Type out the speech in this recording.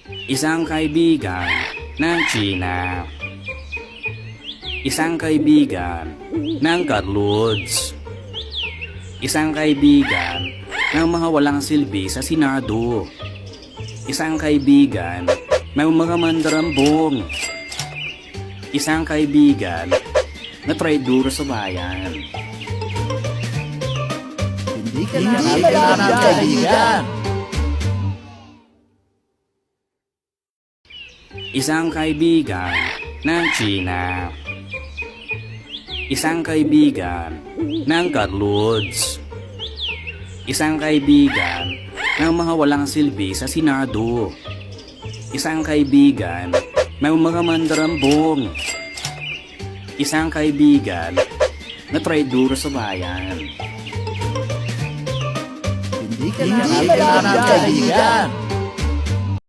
Isang kaibigan ng China. Isang kaibigan ng Carlods. Isang kaibigan ng mga walang silbi sa Senado. Isang kaibigan ng mga mandarambong. Isang kaibigan na traidor sa bayan. Hindi ka namin kaibigan. Isang kaibigan ng China. Isang kaibigan ng Carlods. Isang kaibigan ng mga walang silbi sa Senado. Isang kaibigan ng mga mandarambong. Isang kaibigan na traidor sa bayan. Hindi ka namin kaibigan.